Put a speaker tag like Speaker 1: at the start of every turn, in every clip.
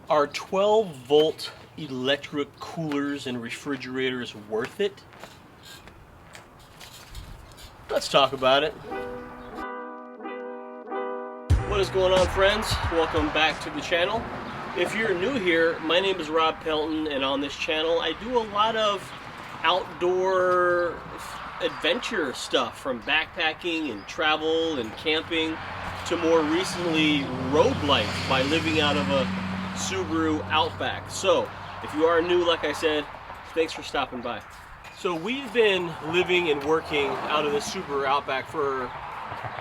Speaker 1: Are 12-volt electric coolers and refrigerators worth it? Let's talk about it. What is going on, friends? Welcome back to the channel. If you're new here, my name is Rob Pelton, and on this channel I do a lot of outdoor adventure stuff, from backpacking and travel and camping to more recently road life by living out of a Subaru Outback. So if you are new, like I said, thanks for stopping by. So we've been living and working out of the Subaru Outback for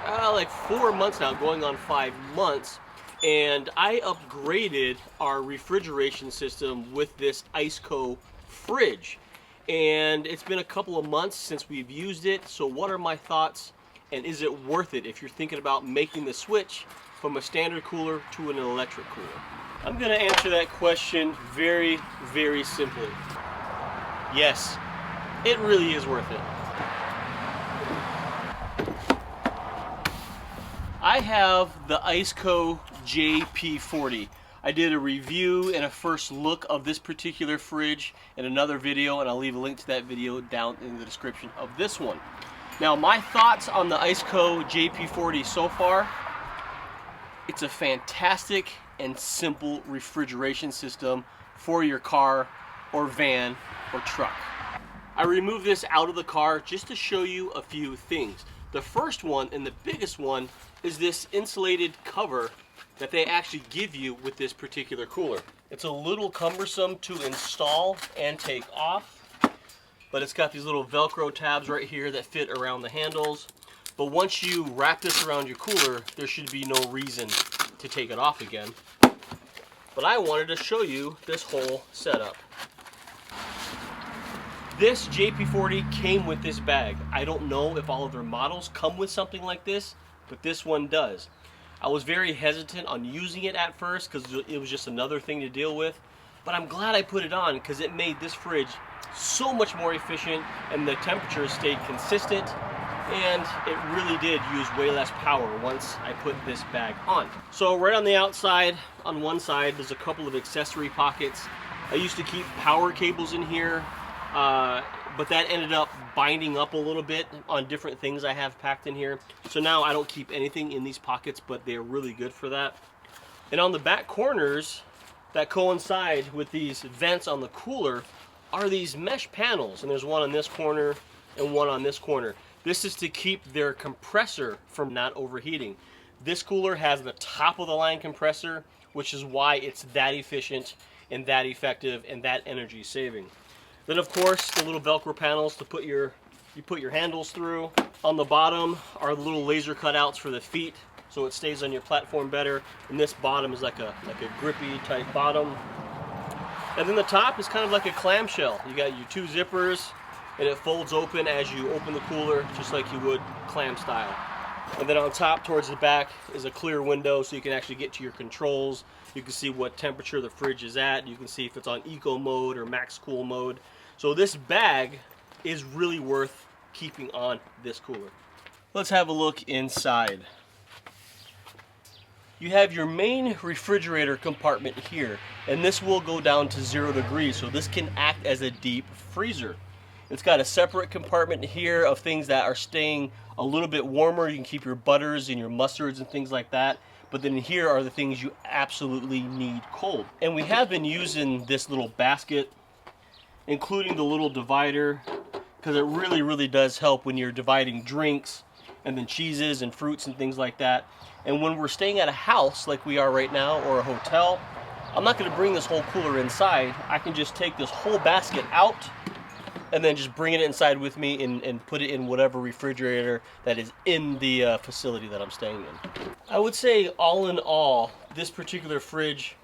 Speaker 1: like 4 months now, going on 5 months, and I upgraded our refrigeration system with this ICECO fridge, and it's been a couple of months since we've used it. So what are my thoughts, and is it worth it if you're thinking about making the switch from a standard cooler to an electric cooler? I'm going to answer that question very, very simply. Yes, it really is worth it. I have the ICECO JP40. I did a review and a first look of this particular fridge in another video, and I'll leave a link to that video down in the description of this one. Now, my thoughts on the ICECO JP40 so far: it's a fantastic and simple refrigeration system for your car or van or truck. I removed this out of the car just to show you a few things. The first one, and the biggest one, is this insulated cover that they actually give you with this particular cooler. It's a little cumbersome to install and take off, but it's got these little Velcro tabs right here that fit around the handles. But once you wrap this around your cooler, there should be no reason to take it off again. But I wanted to show you this whole setup. This JP40 came with this bag. I don't know if all of their models come with something like this, but this one does. I was very hesitant on using it at first because it was just another thing to deal with, but I'm glad I put it on because it made this fridge so much more efficient, and the temperature stayed consistent, and it really did use way less power once I put this bag on. So right on the outside, on one side, there's a couple of accessory pockets. I used to keep power cables in here, but that ended up binding up a little bit on different things I have packed in here. So now I don't keep anything in these pockets, but they're really good for that. And on the back corners that coincide with these vents on the cooler are these mesh panels, and there's one on this corner and one on this corner. This is to keep their compressor from not overheating. This cooler has the top of the line compressor, which is why it's that efficient and that effective and that energy saving. Then of course the little Velcro panels to put your handles through. On the bottom are the little laser cutouts for the feet, so it stays on your platform better. And this bottom is like a grippy type bottom. And then the top is kind of like a clamshell. You got your 2 zippers, and it folds open as you open the cooler, just like you would clam style. And then on top towards the back is a clear window, so you can actually get to your controls. You can see what temperature the fridge is at. You can see if it's on eco mode or max cool mode. So this bag is really worth keeping on this cooler. Let's have a look inside. You have your main refrigerator compartment here, and this will go down to 0 degrees, so this can act as a deep freezer. It's got a separate compartment here of things that are staying a little bit warmer. You can keep your butters and your mustards and things like that. But then here are the things you absolutely need cold. And we have been using this little basket, including the little divider, because it really, really does help when you're dividing drinks and then cheeses and fruits and things like that. And when we're staying at a house like we are right now, or a hotel, I'm not going to bring this whole cooler inside. I can just take this whole basket out and then just bring it inside with me and put it in whatever refrigerator that is in the facility that I'm staying in. I would say all in all, this particular fridge,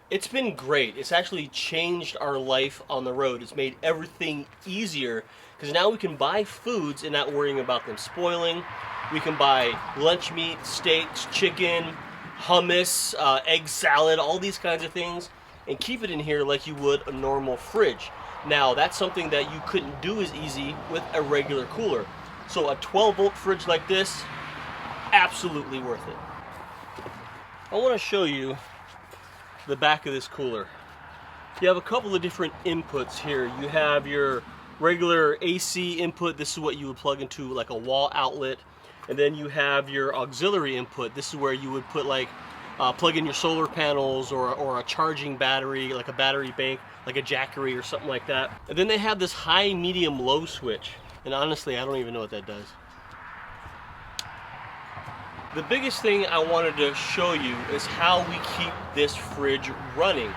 Speaker 1: it's been great. It's actually changed our life on the road. It's made everything easier because now we can buy foods and not worrying about them spoiling. We can buy lunch meat, steaks, chicken, hummus, egg salad, all these kinds of things, and keep it in here like you would a normal fridge. Now, that's something that you couldn't do as easy with a regular cooler. So a 12-volt fridge like this, absolutely worth it. I want to show you the back of this cooler. You have a couple of different inputs here. You have your regular AC input. This is what you would plug into like a wall outlet. And then you have your auxiliary input. This is where you would put like, plug in your solar panels or a charging battery, like a battery bank, like a Jackery or something like that. And then they have this high, medium, low switch. And honestly, I don't even know what that does. The biggest thing I wanted to show you is how we keep this fridge running.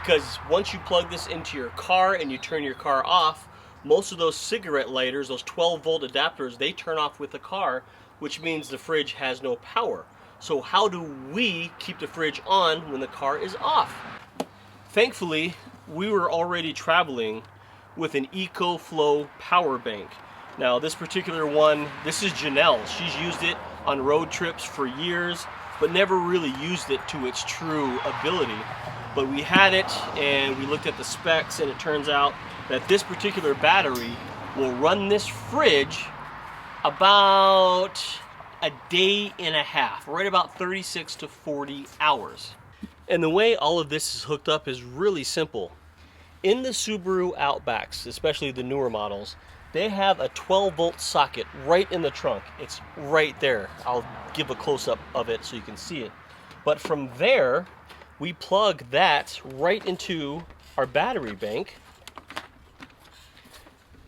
Speaker 1: Because once you plug this into your car and you turn your car off, most of those cigarette lighters, those 12-volt adapters, they turn off with the car, which means the fridge has no power. So how do we keep the fridge on when the car is off? Thankfully, we were already traveling with an EcoFlow power bank. Now this particular one, this is Janelle's. She's used it on road trips for years, but never really used it to its true ability. But we had it and we looked at the specs, and it turns out that this particular battery will run this fridge about a day and a half, right about 36 to 40 hours. And the way all of this is hooked up is really simple. In the Subaru Outbacks, especially the newer models, they have a 12-volt socket right in the trunk. It's right there. I'll give a close-up of it so you can see it. But from there, we plug that right into our battery bank,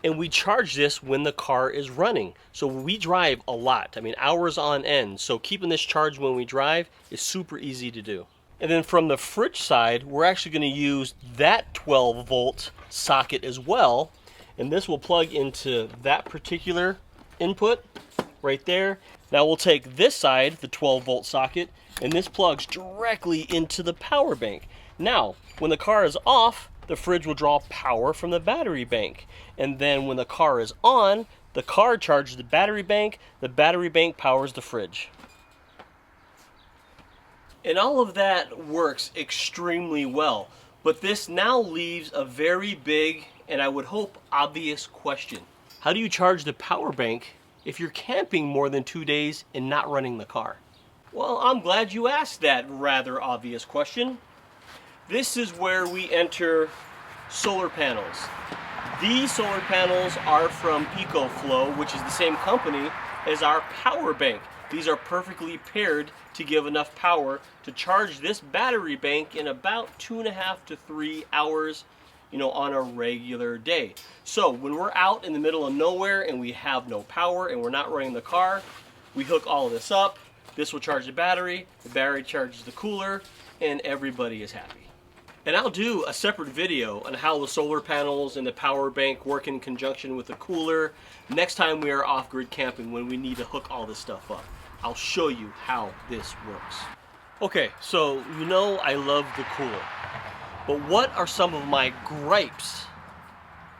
Speaker 1: and we charge this when the car is running. So we drive a lot, I mean hours on end, so keeping this charged when we drive is super easy to do. And then from the fridge side, we're actually going to use that 12-volt socket as well, and this will plug into that particular input right there. Now we'll take this side, the 12-volt socket, and this plugs directly into the power bank. Now, when the car is off, the fridge will draw power from the battery bank. And then when the car is on, the car charges the battery bank powers the fridge. And all of that works extremely well. But this now leaves a very big, and I would hope obvious question. How do you charge the power bank if you're camping more than 2 days and not running the car? Well, I'm glad you asked that rather obvious question. This is where we enter solar panels. These solar panels are from EcoFlow, which is the same company as our power bank. These are perfectly paired to give enough power to charge this battery bank in about 2.5 to 3 hours, on a regular day. So when we're out in the middle of nowhere and we have no power and we're not running the car, we hook all of this up. This will charge the battery charges the cooler, and everybody is happy. And I'll do a separate video on how the solar panels and the power bank work in conjunction with the cooler next time we are off-grid camping when we need to hook all this stuff up. I'll show you how this works. Okay, so I love the cooler. But what are some of my gripes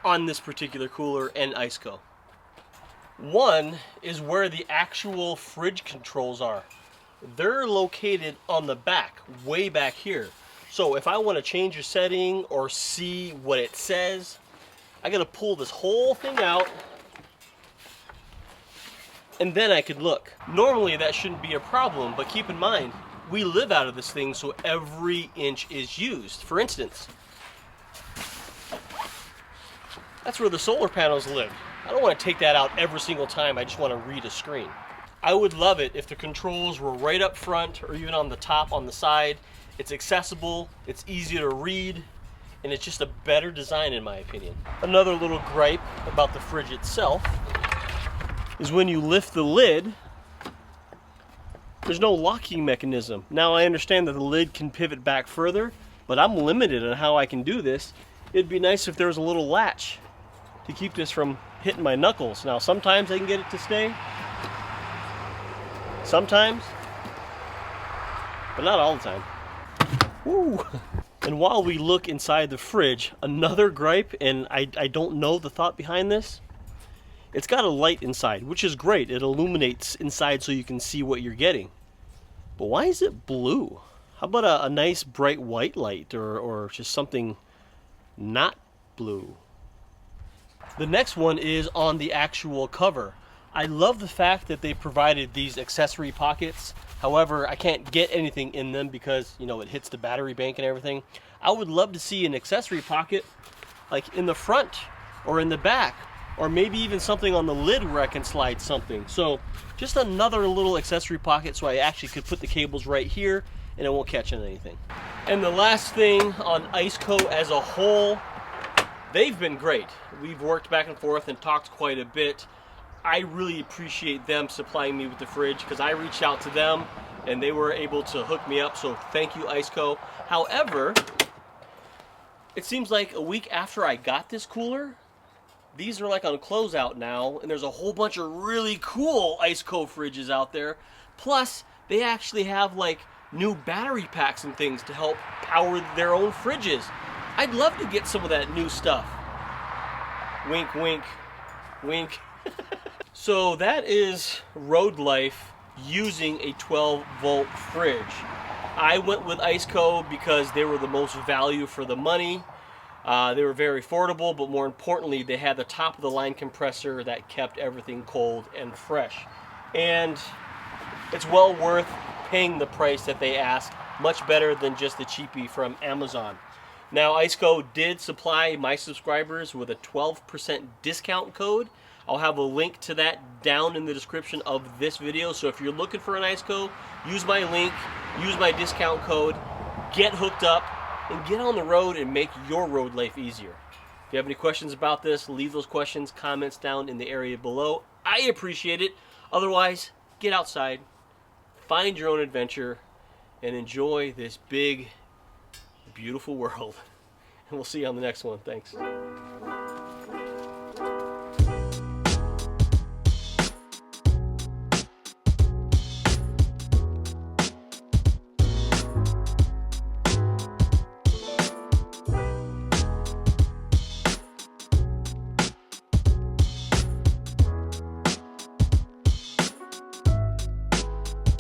Speaker 1: on this particular cooler and ICECO? One is where the actual fridge controls are. They're located on the back, way back here. So if I want to change a setting or see what it says, I gotta pull this whole thing out, and then I could look. Normally that shouldn't be a problem, but keep in mind, we live out of this thing, so every inch is used. For instance, that's where the solar panels live. I don't want to take that out every single time I just want to read a screen. I would love it if the controls were right up front or even on the top, on the side. It's accessible, it's easy to read, and it's just a better design in my opinion. Another little gripe about the fridge itself is when you lift the lid, there's no locking mechanism. Now I understand that the lid can pivot back further, but I'm limited on how I can do this. It'd be nice if there was a little latch to keep this from hitting my knuckles. Now sometimes I can get it to stay, sometimes, but not all the time. Woo. And while we look inside the fridge, another gripe, and I don't know the thought behind this, it's got a light inside, which is great. It illuminates inside so you can see what you're getting. But why is it blue? How about a nice bright white light or just something not blue? The next one is on the actual cover. I love the fact that they provided these accessory pockets. However, I can't get anything in them because, you know, it hits the battery bank and everything. I would love to see an accessory pocket like in the front or in the back, or maybe even something on the lid where I can slide something. So just another little accessory pocket so I actually could put the cables right here and it won't catch on anything. And the last thing on ICECO as a whole, they've been great. We've worked back and forth and talked quite a bit. I really appreciate them supplying me with the fridge because I reached out to them and they were able to hook me up, so thank you, ICECO. However, it seems like a week after I got this cooler, these are like on closeout now, and there's a whole bunch of really cool ICECO fridges out there. Plus, they actually have like new battery packs and things to help power their own fridges. I'd love to get some of that new stuff. Wink, wink, wink. So that is road life using a 12-volt fridge. I went with ICECO because they were the most value for the money. They were very affordable, but more importantly, they had the top of the line compressor that kept everything cold and fresh. And it's well worth paying the price that they asked, much better than just the cheapie from Amazon. Now, ICECO did supply my subscribers with a 12% discount code. I'll have a link to that down in the description of this video. So if you're looking for an ICECO, use my link, use my discount code, get hooked up, and get on the road and make your road life easier. If you have any questions about this, leave those questions, comments down in the area below. I appreciate it. Otherwise, get outside, find your own adventure, and enjoy this big, beautiful world. And we'll see you on the next one. Thanks.